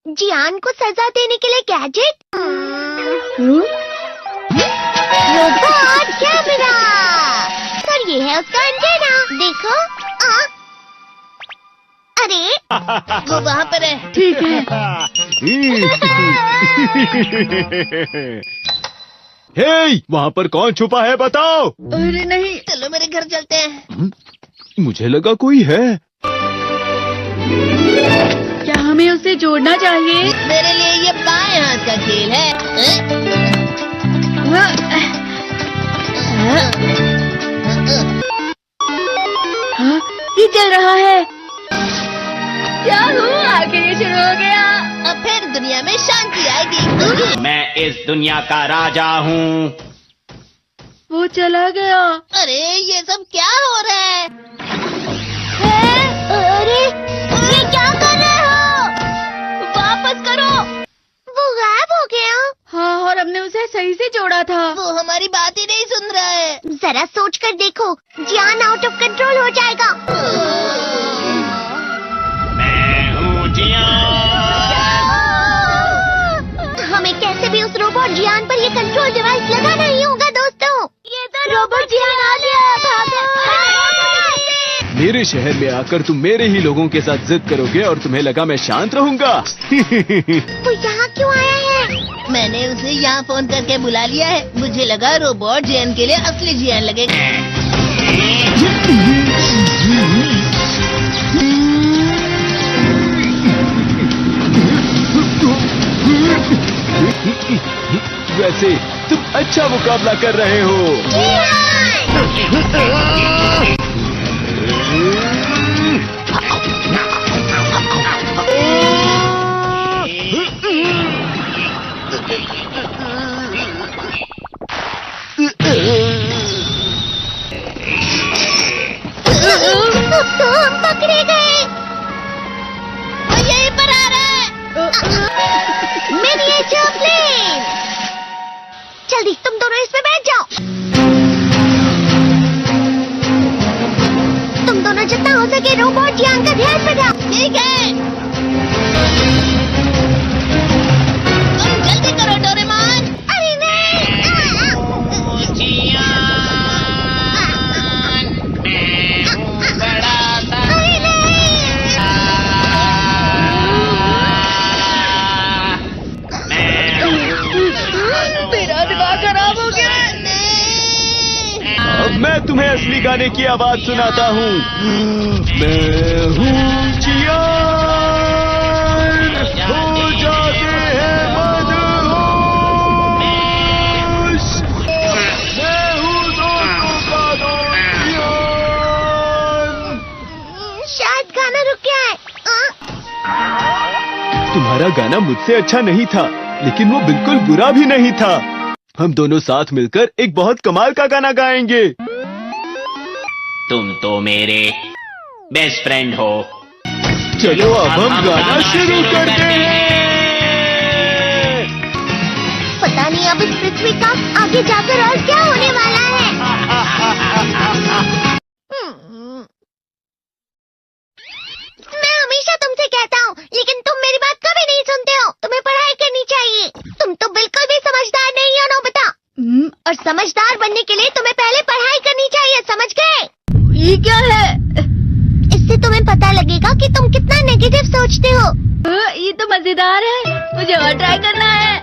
जियान को सजा देने के लिए गैजेट। Robot camera. और ये है उसका एंटेना। देखो। अरे वो वहाँ पर है। ठीक है। हे, वहाँ पर कौन छुपा है बताओ। अरे नहीं। चलो मेरे घर चलते हैं। मुझे लगा कोई है। क्या हमें उसे जोड़ना चाहिए? मेरे लिए ये बाएं हाथ का खेल है। हाँ, ये चल रहा है। क्या हुआ? आखिर ये शुरू हो गया। अब फिर दुनिया में शांति आएगी। मैं इस दुनिया का राजा हूँ। वो चला गया। अरे ये सब क्या हो रहा है? अरे ये क्या कर रहे हो? वापस करो। वो गायब हो गया। हाँ, और हमने उसे सही से जोड़ा था। वो हमारी बात ही नहीं सुन रहा है। जरा सोच कर देखो, जियान आउट ऑफ कंट्रोल हो जाएगा। मैं हूँ जियान। हमें कैसे भी उस रोबोट जियान पर ये कंट्रोल डिवाइस लगाना ही होगा दोस्तों। ये तो रोबोट जियान आ गया। भागो। मेरे शहर में आकर तुम मेरे ही लोगों के साथ जिद करोगे और तुम्हें लगा मैं शांत रहूंगा। वो यहाँ क्यों आया है? मैंने उसे यहाँ फोन करके बुला लिया है। मुझे लगा रोबोट जियान के लिए असली जियान लगेगा। वैसे तुम अच्छा मुकाबला कर रहे हो। तो हम पकड़े गए। वो यहीं पर आ रहा है। Miniature plane. जल्दी तुम दोनों इसमें बैठ जाओ। तुम दोनों जितना हो सके रोबोट जियान का ध्यान रखो। ठीक है। तुम जल्दी करो डोरेमोन। अरे नहीं। जियान, मैं हूँ बड़ा सा। अरे नहीं। मेरा दिमाग खराब हो गया। अब मैं तुम्हें असली गाने की आवाज सुनाता हूँ। मैं हूँ जियान, हो जाते हैं मदहोश। मैं हूँ दोस्तों का दोस्त जियान। शायद गाना रुक गया है। तुम्हारा गाना मुझसे अच्छा नहीं था, लेकिन वो बिल्कुल बुरा भी नहीं था। हम दोनों साथ मिलकर एक बहुत कमाल का गाना गाएंगे। तुम तो मेरे बेस्ट फ्रेंड हो। चलो अब हम गाना शुरू करते हैं। पता नहीं अब इस पृथ्वी का आगे जाकर और क्या होने वाला है। मैं हमेशा तुमसे कहता हूँ, लेकिन तुम मेरी बात कभी नहीं सुनते हो। तुम्हें पढ़ाई करनी चाहिए। तुम तो बिल्कुल भी समझदार नहीं हो नोबिता। और समझदार बनने के लिए तुम्हें पहले पढ़ाई करनी चाहिए, समझ गए? ये क्या है? इससे तुम्हें पता लगेगा कि तुम कितना नेगेटिव सोचते हो। ये तो मजेदार है। मुझे और ट्राई करना है।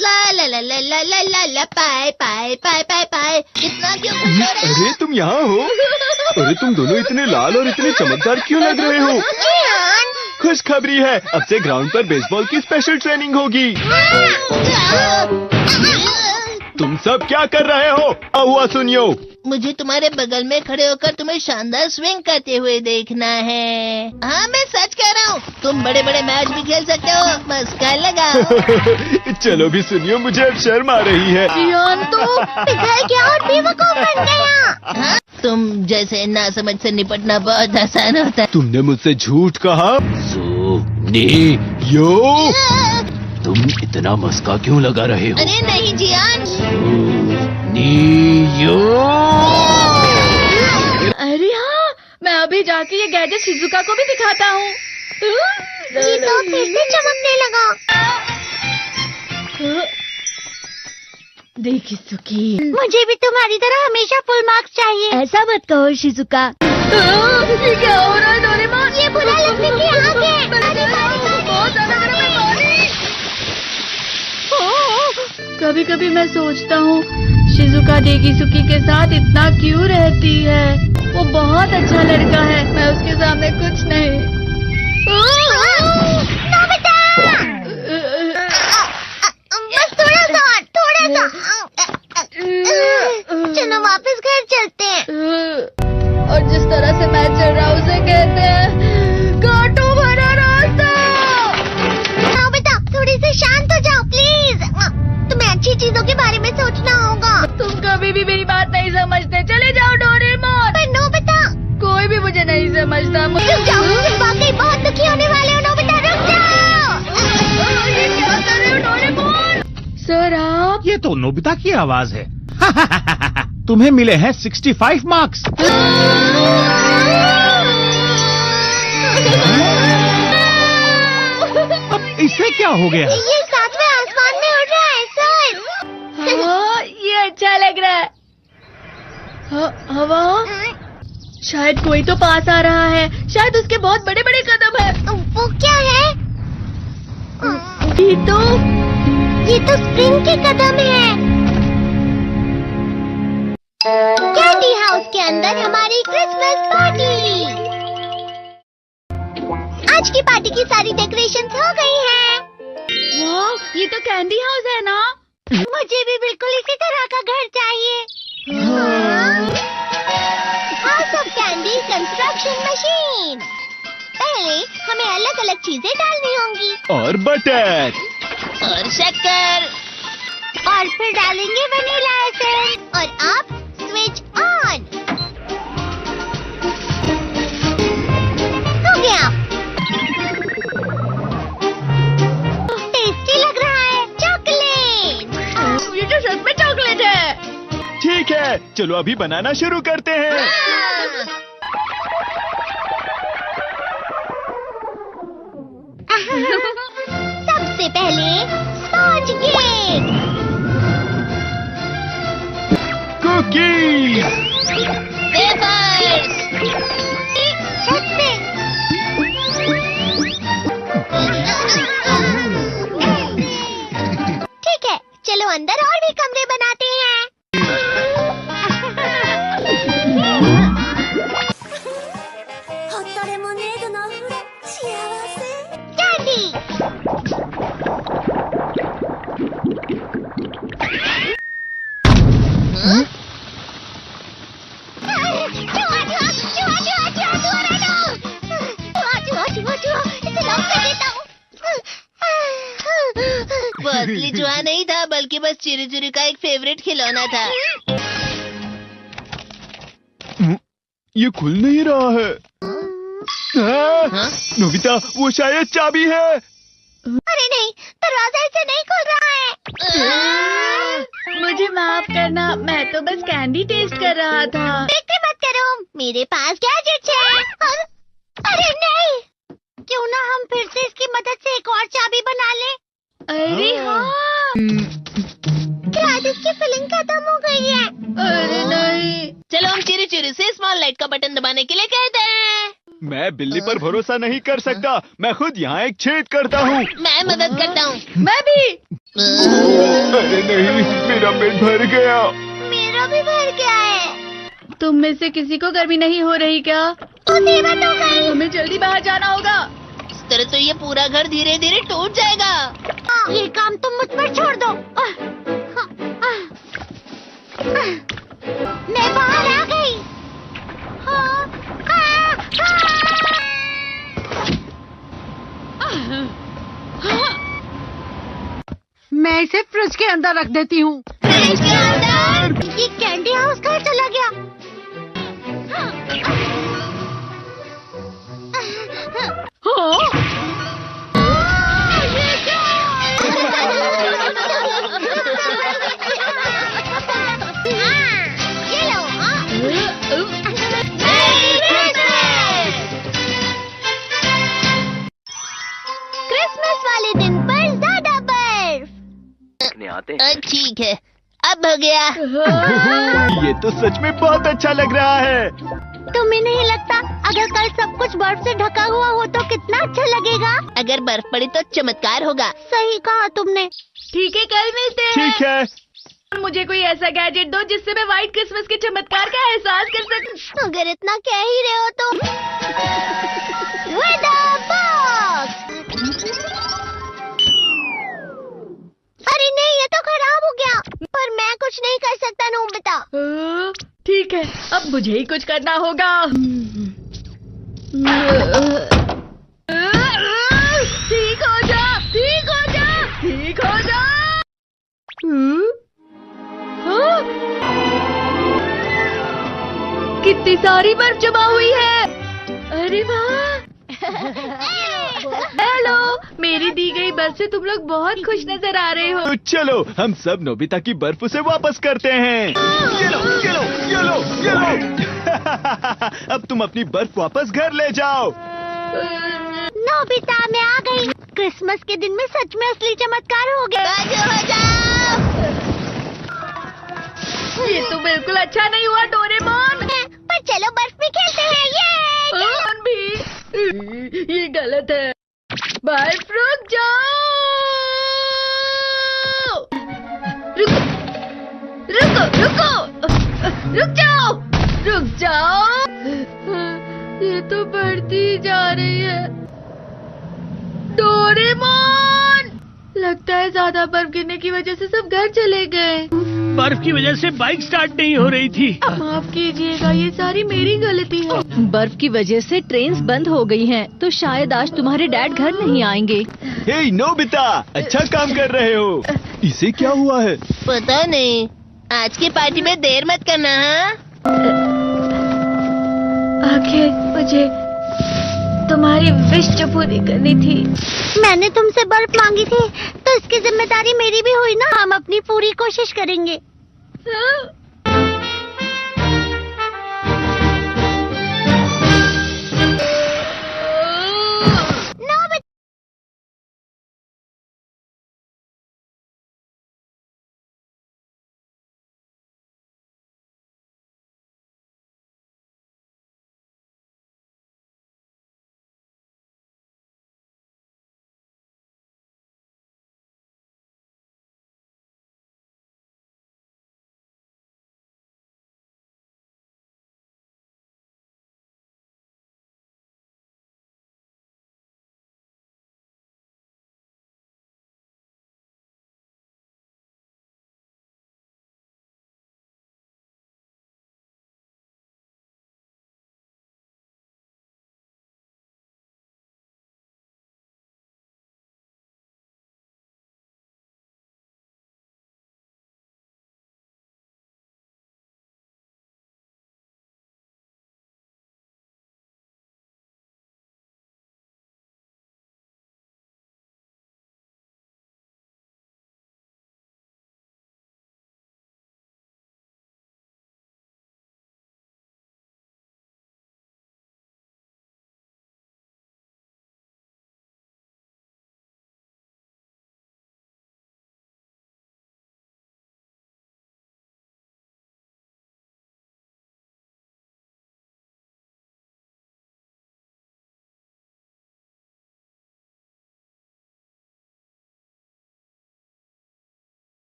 ला ला ला ला ला ला ला ला पाए पाए पाए पाए पाए। कितना क्यों खुश हो रहे हो? अरे तुम यहाँ हो? अरे तुम दोनों इतने लाल और इतने चमकदार क्यों लग रहे हो? जियान। खुशखबरी है, अब से ग्राउंड पर बेसबॉल की स्पेशल ट्रेनिंग होगी। तुम सब क्या कर रहे हो? हुआ सुनियो। मुझे तुम्हारे बगल में खड़े होकर तुम्हें शानदार स्विंग करते हुए देखना है। हाँ मैं सच कह रहा हूँ। तुम बड़े बड़े मैच भी खेल सकते हो। मस्का लगाओ। चलो भी सुनियो, मुझे अब शर्म आ रही है। जियान तो पिघल गया और बेवकूफ बन गया। हाँ? तुम जैसे नासमझ से निपटना बहुत आसान होता है। तुमने मुझसे झूठ कहा। यो, तुम इतना मस्का क्यों लगा रहे हो? अरे नहीं जियान। यो। अरे हाँ, मैं अभी जाके ये गैजेट शिजुका को भी दिखाता हूँ। ये तो फिर से चमकने लगा। देखी सुखी। मुझे भी तुम्हारी तरह हमेशा फुल मार्क्स चाहिए। ऐसा मत कहो शिजुका। ये क्या हो रहा है डोरेमोन? ये बुरा लगने की आग है। बहुत ज्यादा गर्म है पानी। कभी कभी मैं सोचता हूँ शिजुका डेकिसुकी के साथ इतना क्यों रहती है। वो बहुत अच्छा लड़का है, मैं उसके सामने कुछ नहीं। नोबिता! बस थोड़ा सा। चलो वापस घर चलते हैं। और जिस तरह से मैं चल रहा हूँ उसे कहते हैं कांटों भरा रास्ता। नोबिता, थोड़ी सी शांत हो जाओ प्लीज। तुम्हें अच्छी चीजों के बारे में सोचना होगा। तुम कभी भी मेरी बात नहीं समझते। चले जाओ डोरेमोन। पर नोबिता, कोई भी मुझे नहीं समझता। रुक जाओ, तुम वाकई बहुत दुखी होने वाले हो। नोबिता रुक जाओ। ये क्या कर रहे हो डोरेमोन? सर आप? ये तो नोबिता की आवाज है। तुम्हें मिले हैं 65 मार्क्स। अब इसे क्या हो गया? ये सातवें आसमान में उड़ रहा है सर। हाँ, ये अच्छा लग रहा है। हवा? शायद कोई तो पास आ रहा है। शायद उसके बहुत बड़े बड़े कदम है। वो क्या है? ये तो स्प्रिंग के कदम है। कैंडी हाउस के अंदर हमारी क्रिसमस पार्टी। आज की पार्टी की सारी डेकोरेशंस हो गई हैं। वाह, ये तो कैंडी हाउस है ना? मुझे भी बिल्कुल इसी तरह का घर चाहिए। House of candy construction machine. पहले हमें अलग अलग चीजें डालनी होंगी। और बटर। और शक्कर। और फिर डालेंगे वनीला एसेंस। और अब स्विच ऑन। हो गया। टेस्टी लग रहा है। चॉकलेट। ये तो सच में चॉकलेट है। ठीक है, चलो अभी बनाना शुरू करते हैं। सबसे पहले स्पॉन्ज केक। कुकीज। वेफर्स। छत पे। ठीक है, चलो अंदर और भी कमरे बनाते हैं। कैंडी। वो असली चूहा नहीं था, बल्कि बस चिरी चिरी का एक फेवरेट खिलौना था। ये खुल नहीं रहा है। नोबिता, वो शायद चाबी है। अरे नहीं, दरवाजा इसे नहीं खुल रहा है। मुझे माफ करना, मैं तो बस कैंडी टेस्ट कर रहा था। फिक्र मत करो, मेरे पास गैजेट्स है। अरे नहीं, क्यों ना हम फिर से इसकी मदद से एक और चाबी बना ले। अरे हाँ। शायद इसकी फिलिंग खत्म हो गई है। अरे नहीं। चलो हम चिरी चिरी से स्मॉल लाइट का बटन दबाने के लिए कहते हैं। मैं बिल्ली पर भरोसा नहीं कर सकता। मैं खुद यहाँ एक छेद करता हूँ। मैं मदद करता हूँ। मैं भी। अरे नहीं, मेरा पेट भर गया। मेरा भी भर गया है। तुम में से किसी को गर्मी नहीं हो रही क्या? मुसीबत हो गई। हमें जल्दी बाहर जाना होगा। इस तरह तो ये पूरा घर धीरे धीरे टूट जाएगा। ये काम तुम मुझ पर छोड़ दो। मैं बाहर आ गई। मैं इसे फ्रिज के अंदर रख देती हूँ। फ्रिज के अंदर? ये कैंडी हाउस कहाँ चला गया? ये लो। क्रिसमस वाले दिन पर ज्यादा बर्फ। ठीक है, अब हो गया। ये तो सच में बहुत अच्छा लग रहा है। तुम्हें नहीं लगता अगर कल सब कुछ बर्फ से ढका हुआ हो तो कितना अच्छा लगेगा? अगर बर्फ पड़ी तो चमत्कार होगा। सही कहा तुमने। ठीक है, कल मिलते हैं। ठीक है। मुझे कोई ऐसा गैजेट दो जिससे मैं व्हाइट क्रिसमस के चमत्कार का एहसास कर सकूं। अगर इतना कह ही रहे हो तो वेदर बॉक्स। अरे नहीं, ये तो खराब हो गया। पर मैं कुछ नहीं कर सकता नोबिता। ठीक है, अब मुझे ही कुछ करना होगा। ठीक हो जा, ठीक हो जा, ठीक हो जा। हाँ? कितनी सारी बर्फ जमा हुई है। अरे वाह। हेलो, मेरी दी गई बर्फ से तुम लोग बहुत खुश नजर आ रहे हो। तो चलो हम सब नोबिता की बर्फ उसे वापस करते हैं। ये लो, ये लो, ये लो, ये लो। अब तुम अपनी बर्फ वापस घर ले जाओ। नोबिता, मैं आ गई। क्रिसमस के दिन में सच में असली चमत्कार हो गया। बाजू हो जाओ। ये तो बिल्कुल अच्छा नहीं हुआ डोरेमोन। पर चलो बर्फ में खेलते हैं। ये डोरेमोन भी, ये गलत है। बर्फ रुक जाओ। रुको, रुको, रुको, रुक जाओ, रुक जाओ। ये तो बढ़ती जा रही है। डोरेमोन, लगता है ज्यादा बर्फ गिरने की वजह से सब घर चले गए। बर्फ की वजह से बाइक स्टार्ट नहीं हो रही थी। माफ कीजिएगा, ये सारी मेरी गलती है। बर्फ की वजह से ट्रेन्स बंद हो गई हैं, तो शायद आज तुम्हारे डैड घर नहीं आएंगे। हे नोबिता, अच्छा काम कर रहे हो। इसे क्या हुआ है? पता नहीं, आज की पार्टी में देर मत करना। हाँ, आखिर मुझे तुम्हारी विश जो पूरी करनी थी। मैंने तुमसे बर्फ मांगी थी तो इसकी जिम्मेदारी मेरी भी हुई ना। हम अपनी पूरी कोशिश करेंगे। हाँ?